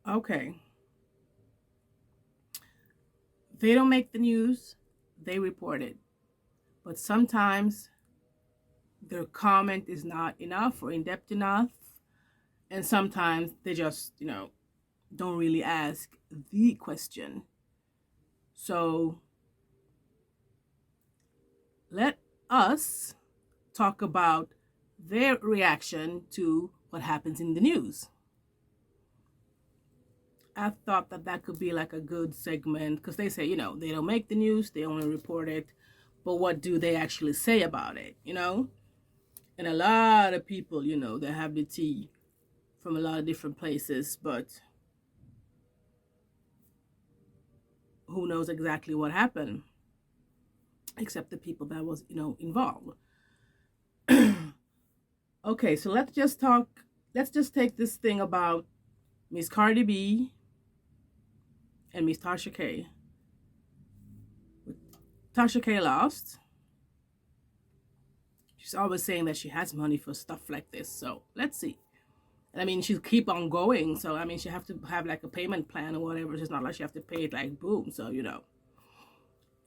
Okay. They don't make the news, they report it. But sometimes their comment is not enough or in depth enough. And sometimes they just, don't really ask the question. So let us talk about their reaction to what happens in the news. I thought that that could be like a good segment because they say, they don't make the news, they only report it. But what do they actually say about it, And a lot of people, they have the tea from a lot of different places, but who knows exactly what happened except the people that was, involved. Okay, so let's just take this thing about Miss CardiB and Miss TashaK. TashaK lost. She's always saying that she has money for stuff like this. So let's see. And I mean, she'll keep on going. So I mean, she have to have like a payment plan or whatever. It's not like she have to pay it like boom. So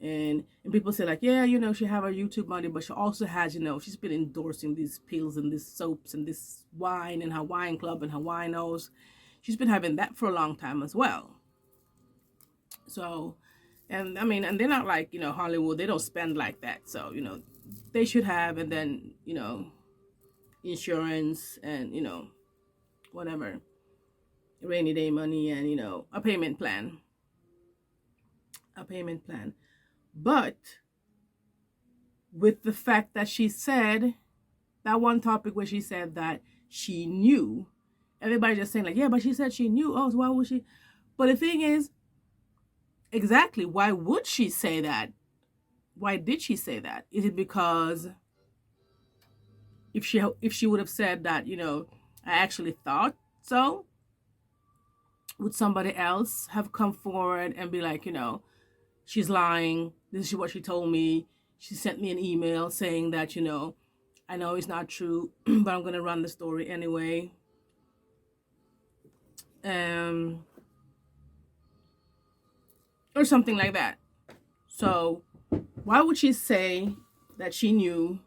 And people say like, yeah, she have her YouTube money, but she also has, she's been endorsing these pills and these soaps and this wine and her wine club and her winos. She's been having that for a long time as well. So, and I mean, and they're not like, Hollywood, they don't spend like that. So, they should have, and then, insurance and, whatever, rainy day money and, a payment plan. A payment plan. But with the fact that she said that one topic where she said that she knew, everybody just saying like, yeah, but she said she knew. Oh, so why would she? But the thing is, exactly, why would she say that? Why did she say that? Is it because if she would have said that, I actually thought so, would somebody else have come forward and be like, she's lying, this is what she told me, she sent me an email saying that, I know it's not true, but I'm going to run the story anyway. Or something like that. So why would she say that she knew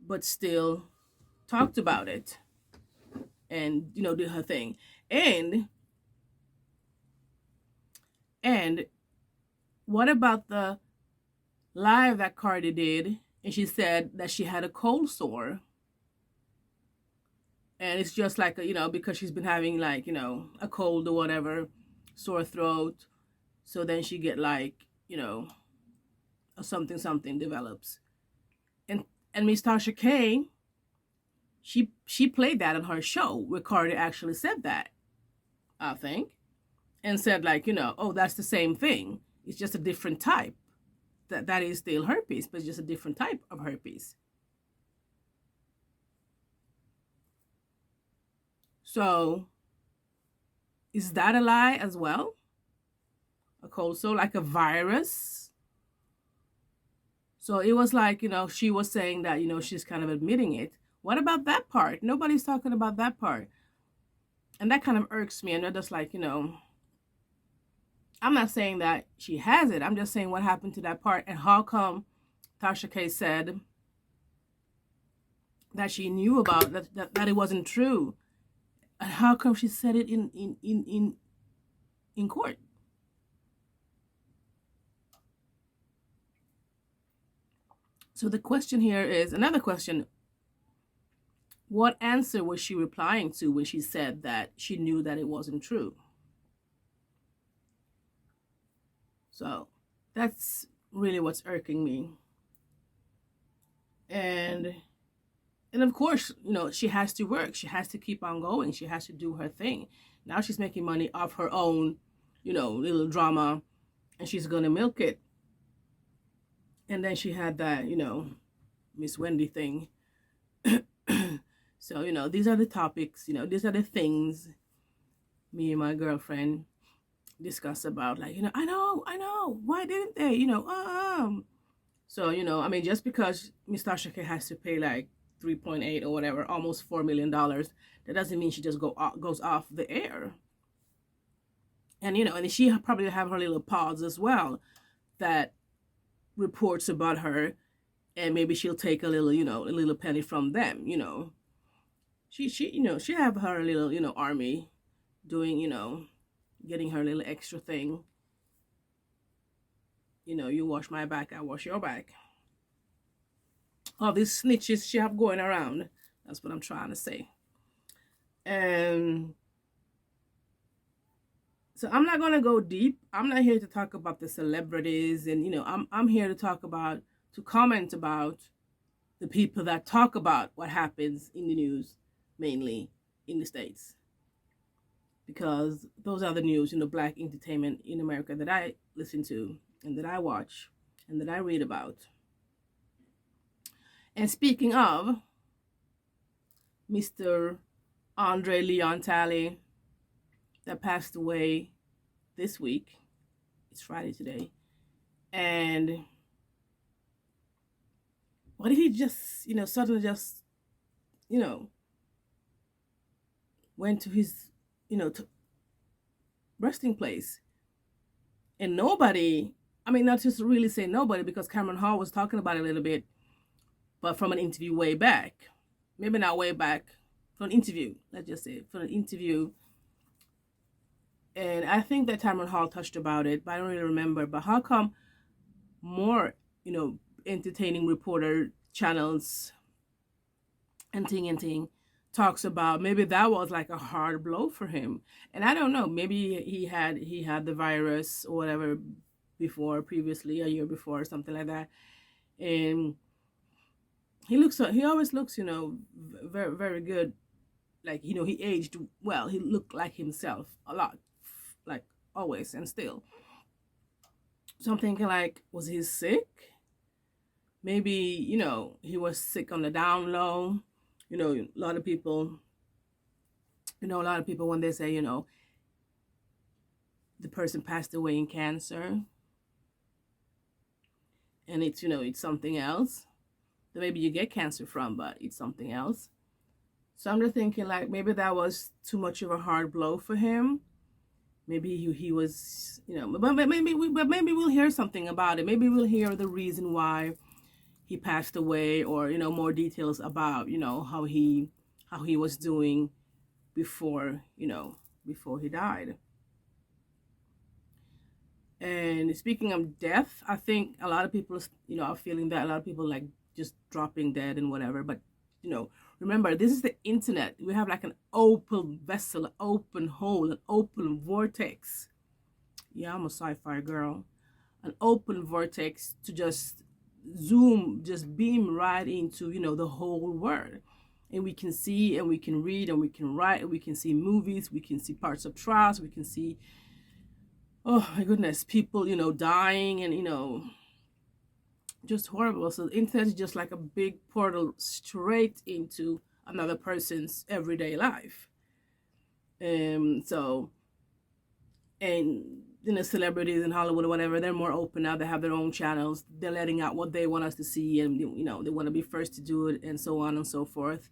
but still talked about it and did her thing? And what about the live that Cardi did, and she said that she had a cold sore, and it's just like because she's been having like a cold or whatever, sore throat, so then she get like a something develops, and Miss TashaK, she played that on her show where Cardi actually said that, I think, and said like oh, that's the same thing, it's just a different type. That is still herpes, but it's just a different type of herpes. So is that a lie as well? A cold sore, like a virus? So it was like, she was saying that, she's kind of admitting it. What about that part? Nobody's talking about that part. And that kind of irks me. And they're just like, I'm not saying that she has it. I'm just saying what happened to that part. And how come TashaK said that she knew about that it wasn't true? And how come she said it in court? So the question here is another question. What answer was she replying to when she said that she knew that it wasn't true? So that's really what's irking me. And of course, she has to work. She has to keep on going. She has to do her thing. Now she's making money off her own, little drama, and she's going to milk it. And then she had that, Miss Wendy thing. So, these are the topics, these are the things me and my girlfriend discuss about. Like, I know. Why didn't they? So, I mean, just because Miss TashaK has to pay like 3.8 or whatever, almost $4 million, that doesn't mean she just goes off the air. And, and she probably have her little pods as well that reports about her, and maybe she'll take a little, a little penny from them, She have her little, army doing, getting her little extra thing. You wash my back, I wash your back. All these snitches she have going around. That's what I'm trying to say. And so I'm not gonna go deep. I'm not here to talk about the celebrities, and I'm here to comment about the people that talk about what happens in the news, mainly in the States, because those are the news, Black entertainment in America that I listen to and that I watch and that I read about. And speaking of Mr. Andre Leon Talley, that passed away this week. It's Friday today. And what did he just, suddenly just, went to his, resting place. And nobody, not just really say nobody, because Cameron Hall was talking about it a little bit, but from an interview way back. Maybe not way back, from an interview, let's just say, from an interview. And I think that Cameron Hall touched about it, but I don't really remember. But how come more, entertaining reporter channels and ting talks about maybe that was like a hard blow for him? And I don't know, maybe he had the virus or whatever previously, a year before or something like that. And he always looks, very, very good. Like, he aged well. He looked like himself a lot, like always and still. So I'm thinking, like, was he sick? Maybe, he was sick on the down low. A lot of people when they say, the person passed away in cancer, and it's, it's something else that maybe you get cancer from, but it's something else. So I'm just thinking, like, maybe that was too much of a hard blow for him. Maybe he was, but maybe we'll hear something about it. Maybe we'll hear the reason why he passed away, or, more details about, how he was doing before he died. And speaking of death, I think a lot of people, are feeling that. A lot of people like just dropping dead and whatever. But, remember, this is the internet. We have like an open vessel, an open hole, an open vortex. Yeah, I'm a sci-fi girl. An open vortex to just just beam right into, the whole world. And we can see, and we can read, and we can write, and we can see movies, we can see parts of trials, we can see, oh my goodness, people, dying, and, just horrible. So the internet is just like a big portal straight into another person's everyday life. So, and, celebrities in Hollywood or whatever, they're more open now. They have their own channels. They're letting out what they want us to see, and, they want to be first to do it, and so on and so forth.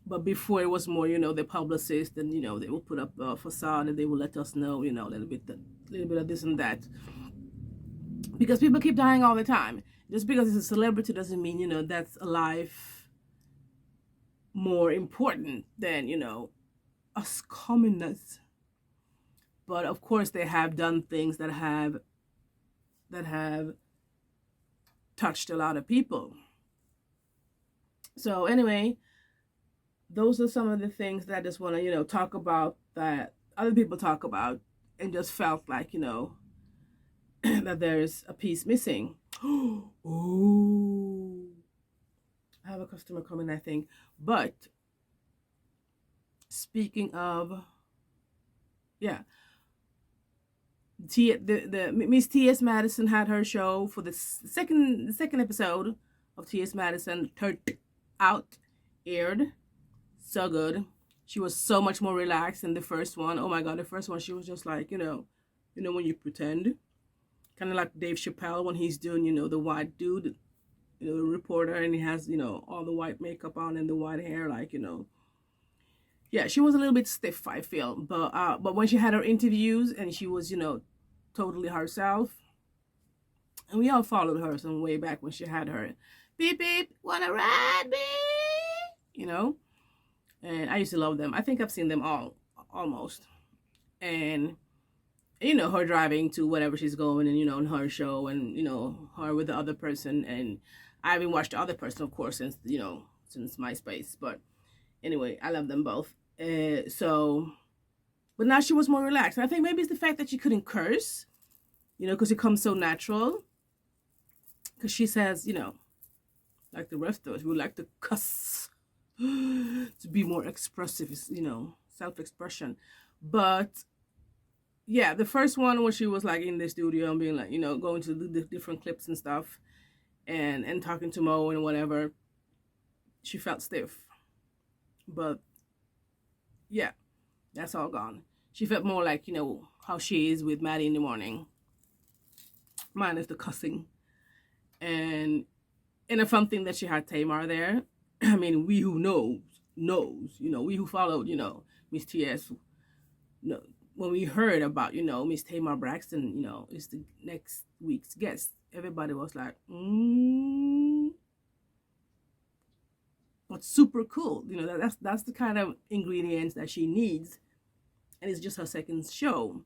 But before, it was more, the publicist, and, they will put up a facade, and they will let us know, a little bit of this and that. Because people keep dying all the time. Just because it's a celebrity doesn't mean, that's a life more important than, us commoners. But of course, they have done things that have touched a lot of people. So anyway, those are some of the things that I just want to, talk about, that other people talk about, and just felt like, that there's a piece missing. Oh, I have a customer coming, I think. But speaking of, yeah, the Miss T.S. Madison had her show for the second episode of T.S. Madison Turntout aired. So good. She was so much more relaxed than the first one. Oh my God, the first one, she was just like, when you pretend. Kind of like Dave Chappelle when he's doing, the white dude, the reporter, and he has, all the white makeup on and the white hair, like, yeah, she was a little bit stiff, I feel. But when she had her interviews and she was, totally herself, and we all followed her some way back when she had her beep beep, wanna ride me? You know? And I used to love them. I think I've seen them all almost. And her driving to whatever she's going, and in her show, and her with the other person. And I haven't watched the other person, of course, since MySpace. But anyway, I love them both. But now she was more relaxed. I think maybe it's the fact that she couldn't curse, because it comes so natural. Because she says, like the rest of us, we would like to cuss to be more expressive, self-expression. But yeah, the first one when she was like in the studio and being like, going to the different clips and stuff, and talking to Mo and whatever, she felt stiff. But yeah, that's all gone. She felt more like, how she is with Maddie in the morning, minus the cussing. And a fun thing that she had Tamar there. I mean, we who knows, we who followed, Miss TS, when we heard about, Miss Tamar Braxton, is the next week's guest, everybody was like, but super cool. That's the kind of ingredients that she needs. And it's just her second show.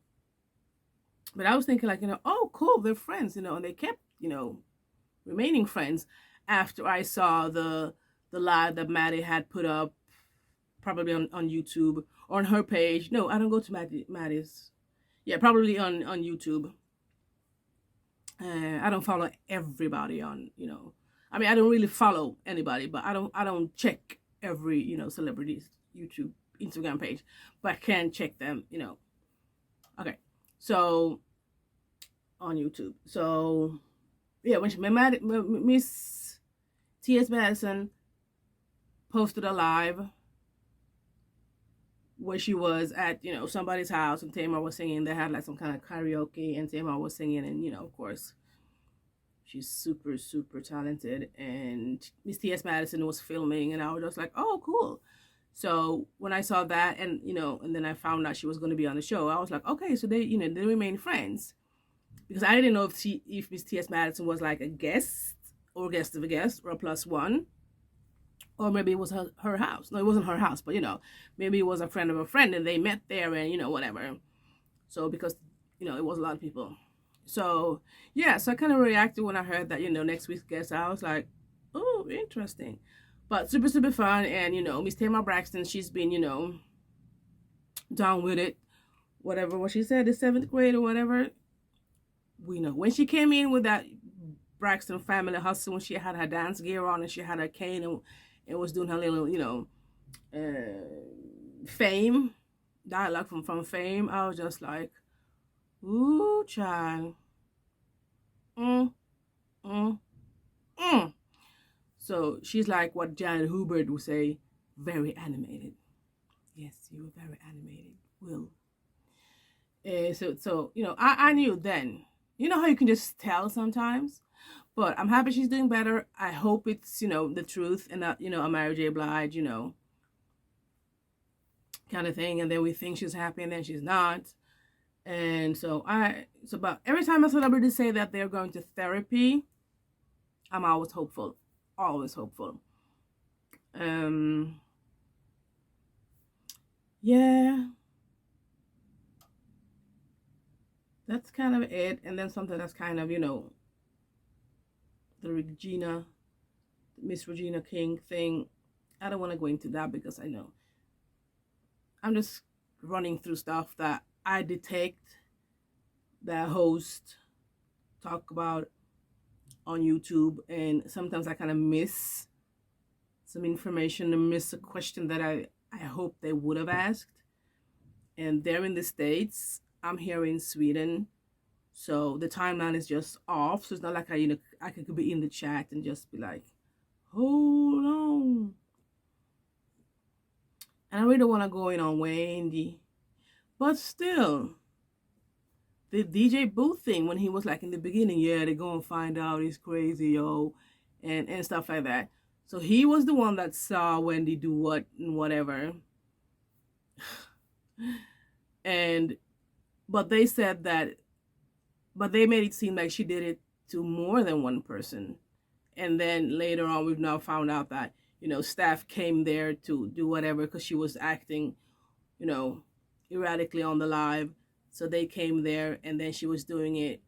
But I was thinking like, oh, cool, they're friends, and they kept, remaining friends after I saw the live that Maddie had put up, probably on YouTube or on her page. No, I don't go to Maddie's. Yeah, probably on YouTube. I don't follow everybody on, I mean, I don't really follow anybody, but I don't check every, celebrity's YouTube, Instagram page, but I can check them, Okay, so on YouTube. So yeah, when Miss T.S. Madison posted a live where she was at, somebody's house, and Tamar was singing. They had like some kind of karaoke, and Tamar was singing, and of course, she's super, super talented. And Miss T.S. Madison was filming, and I was just like, oh, cool. So when I saw that, and and then I found out she was going to be on the show, I was like, okay, so they remain friends, because I didn't know if Miss T.S. Madison was like a guest or guest of a guest or a +1. Or maybe it was her house. No, it wasn't her house, but maybe it was a friend of a friend, and they met there, and whatever. So because it was a lot of people. So yeah, so I kind of reacted when I heard that next week's guest. I was like, oh, interesting, but super, super fun. And Miss Tamar Braxton, she's been down with it, whatever what she said, the 7th grade or whatever. We know when she came in with that Braxton family hustle, when she had her dance gear on and she had her cane and was doing her little, Fame, dialogue from Fame. I was just like, ooh, child. So she's like what Janet Hubert would say, very animated. Yes, you were very animated, Will. So I knew then. You know how you can just tell sometimes? But I'm happy she's doing better. I hope it's, the truth and not, a Mary J. Blige, kind of thing. And then we think she's happy and then she's not. And so but every time a celebrity say that they're going to therapy, I'm always hopeful. Always hopeful. Yeah. That's kind of it. And then something that's kind of, the Miss Regina King thing. I don't want to go into that because I know I'm just running through stuff that I detect that host talk about on YouTube, and sometimes I kind of miss some information and miss a question that I hope they would have asked. And they're in the States. I'm here in Sweden. So the timeline is just off. So it's not like I could be in the chat and just be like, hold on. And I really don't want to go in on Wendy. But still, the DJ Booth thing, when he was like in the beginning, yeah, they're going to find out he's crazy, yo, and stuff like that. So he was the one that saw Wendy do what and whatever. And but they said that, but they made it seem like she did it to more than one person. And then later on, we've now found out that, staff came there to do whatever because she was acting, you know, erratically on the live. So they came there and then she was doing it.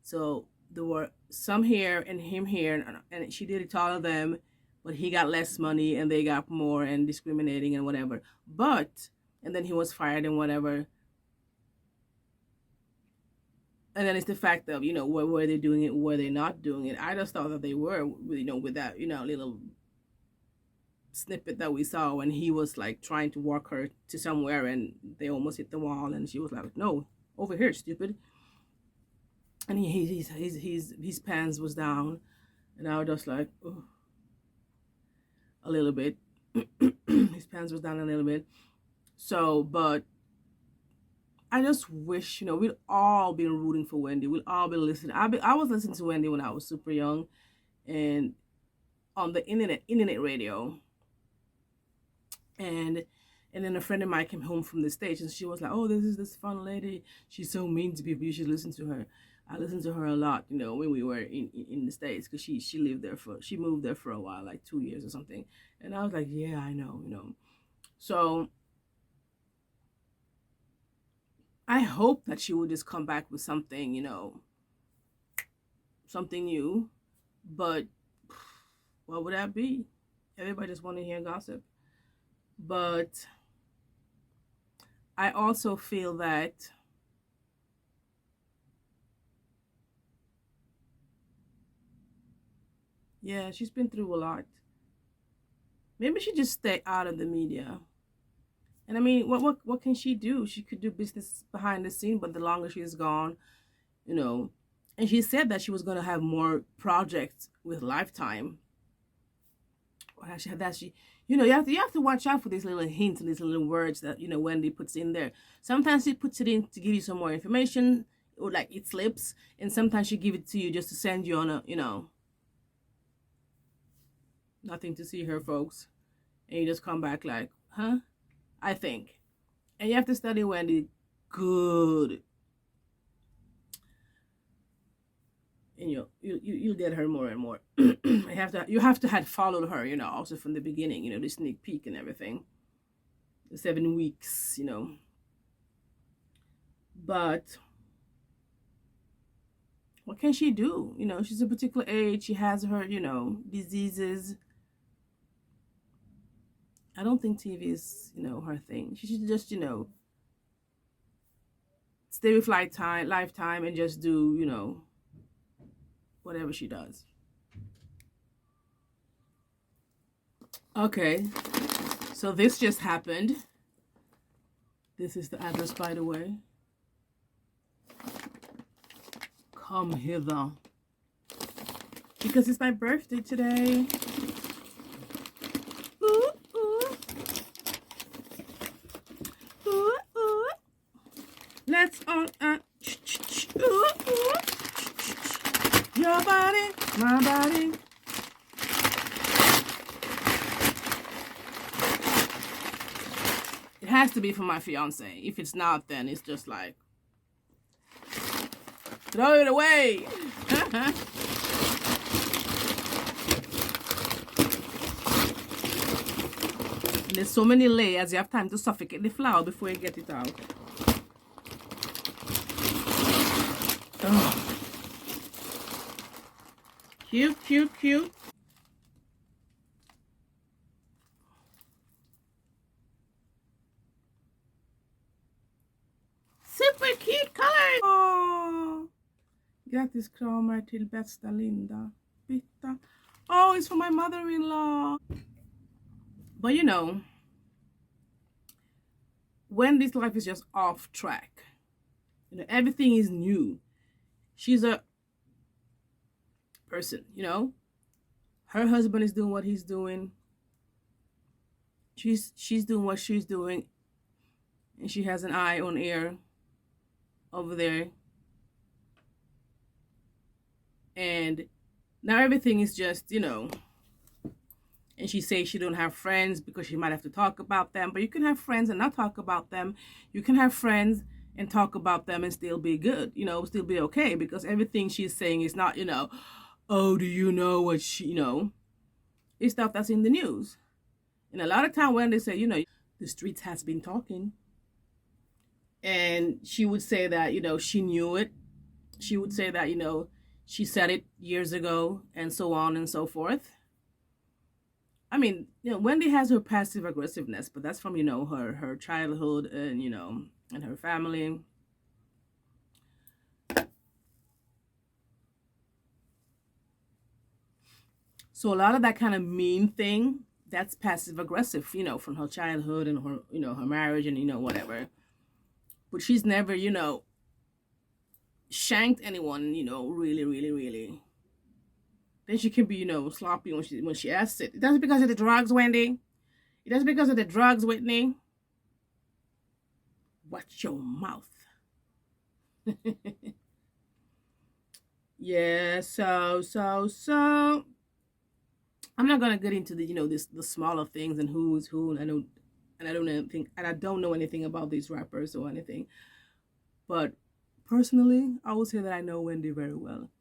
So there were some here and him here, and she did it to all of them, but he got less money and they got more, and discriminating and whatever. But, and then he was fired and whatever. And then it's the fact of, were they doing it, were they not doing it? I just thought that they were, with that, little snippet that we saw when he was like trying to walk her to somewhere and they almost hit the wall and she was like, no, over here, stupid. And his pants was down, and I was just like, oh, a little bit. His pants was down a little bit. So, but I just wish, we'd all been rooting for Wendy. We'd all been listening. I was listening to Wendy when I was super young, and on the internet radio. And then a friend of mine came home from the States, and she was like, oh, this is this fun lady. She's so mean to people. You should listen to her. I listened to her a lot, when we were in the States, because she moved there for a while, like 2 years or something. And I was like, yeah, I know. So I hope that she would just come back with something, something new. But what would that be? Everybody just want to hear gossip. But I also feel that yeah, she's been through a lot. Maybe she just stay out of the media. And I mean, what can she do? She could do business behind the scene, but the longer she's gone, and she said that she was going to have more projects with Lifetime. Well, actually, you have to watch out for these little hints and these little words that Wendy puts in there. Sometimes she puts it in to give you some more information, or like it slips, and sometimes she give it to you just to send you on a nothing to see her, folks, and you just come back like, huh? I think. And you have to study Wendy good. And you'll get her more and more. you have to have followed her, also from the beginning, the sneak peek and everything. The 7 weeks, But what can she do? She's a particular age, she has her, diseases. I don't think TV is, her thing. She should just, stay with Lifetime and just do, whatever she does. Okay, so this just happened. This is the address, by the way. Come hither. Because it's my birthday today. Ooh, ooh. Ooh, ooh. Let's all, ooh, ooh. Your body, my body. It has to be for my fiance. If it's not, then it's just like, throw it away. There's so many layers, you have time to suffocate the flour before you get it out. Oh. Cute, cute, cute. Super cute color. Oh. Grattis kramar till bästa Linda. Bytta. Oh, it's for my mother-in-law. But Wendy's life is just off track. Everything is new. She's a person, Her husband is doing what he's doing. She's doing what she's doing. And she has an eye on air over there. And now everything is just, And she says she don't have friends because she might have to talk about them. But you can have friends and not talk about them. You can have friends and talk about them and still be good, still be okay, because everything she's saying is not, oh, do you know what it's stuff that's in the news. And a lot of time when they say, the streets has been talking, and she would say that, she knew it. She would say that, she said it years ago, and so on and so forth. I mean, Wendy has her passive aggressiveness, but that's from, her childhood and, and her family. So a lot of that kind of mean thing, that's passive aggressive, from her childhood and her, her marriage and, whatever. But she's never, shanked anyone, really, really, really. Then she can be, sloppy when she asks it. It doesn't because of the drugs, Wendy. It doesn't because of the drugs, Whitney. Watch your mouth. Yeah, so I'm not gonna get into the the smaller things and who's who, and I don't know anything about these rappers or anything. But personally, I would say that I know Wendy very well.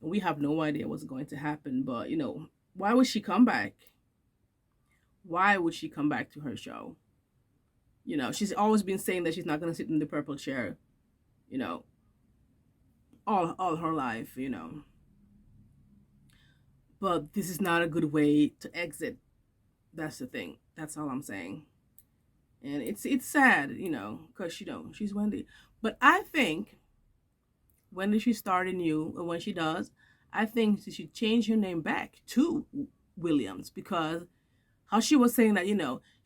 And we have no idea what's going to happen, but why would she come back? Why would she come back to her show? She's always been saying that she's not gonna sit in the purple chair, all her life, But this is not a good way to exit. That's the thing. That's all I'm saying. And it's sad, because she's Wendy. But I think when she started new, or when she does, I think she should change her name back to Williams, because how she was saying that,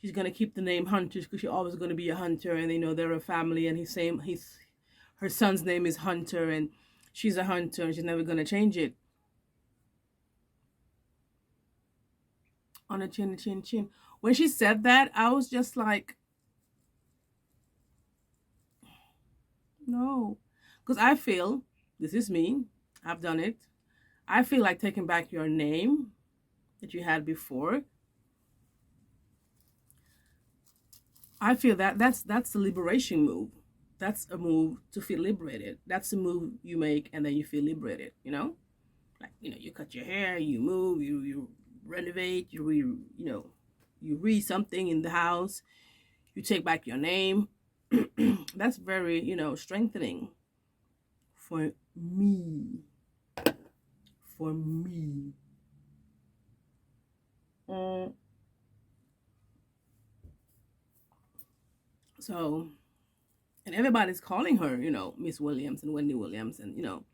she's gonna keep the name Hunter because she's always gonna be a hunter, and they're a family, and her son's name is Hunter, and she's a hunter, and she's never gonna change it. On a chin. When she said that, I was just like, no. Because I feel, this is me, I've done it. I feel like taking back your name that you had before. I feel that's a liberation move. That's a move to feel liberated. That's a move you make and then you feel liberated, Like, you cut your hair, you move, you renovate, you read something in the house, you take back your name. That's very, strengthening for me. For me. So, and everybody's calling her, Miss Williams and Wendy Williams, and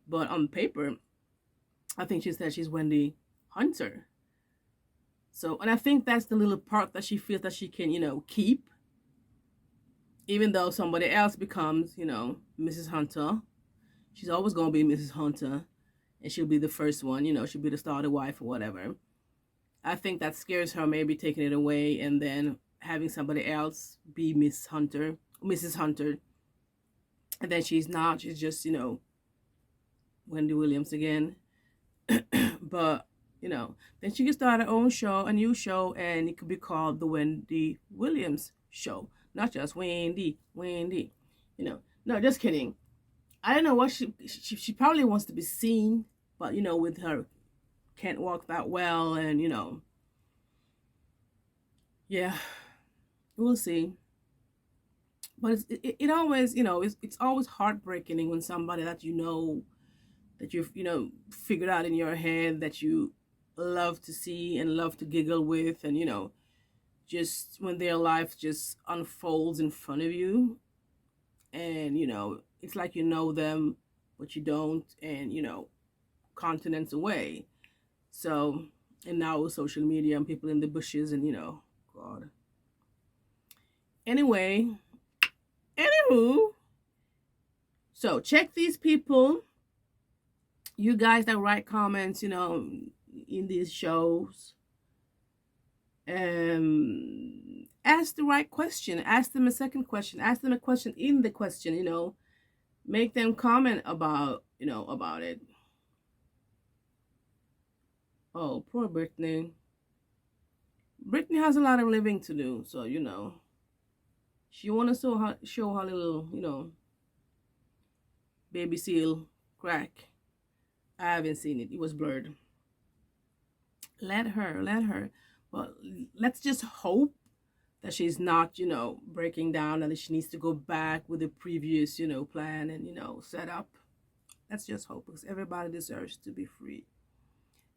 but on paper, I think she said she's Wendy Hunter. So, and I think that's the little part that she feels that she can, keep, even though somebody else becomes, Mrs. Hunter. She's always gonna be Mrs. Hunter, and she'll be the first one, she'll be the starter wife or whatever. I think that scares her, maybe taking it away and then having somebody else be Mrs. Hunter, and then she's not. She's just, Wendy Williams again. But, then she can start her own show, a new show, and it could be called the Wendy Williams Show. Not just Wendy. No, just kidding. I don't know what she probably wants to be seen, but, with her can't walk that well, and, yeah, we'll see. But it always, it's always heartbreaking when somebody that that you've, figured out in your head that you love to see and love to giggle with, and, just when their life just unfolds in front of you, and, it's like them, but you don't, and, continents away. So, and now with social media and people in the bushes and, God. Anywho, so check these people. You guys that write comments, in these shows. Ask the right question. Ask them a second question. Ask them a question in the question, Make them comment about, about it. Oh, poor Brittany. Brittany has a lot of living to do, so you know, she want to show her little, you know, baby seal crack. I haven't seen it. It was blurred. Let her. But let's just hope that she's not, you know, breaking down and that she needs to go back with the previous, you know, plan and, you know, set up. Let's just hope, because everybody deserves to be free.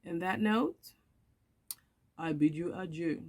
And that note, I bid you adieu.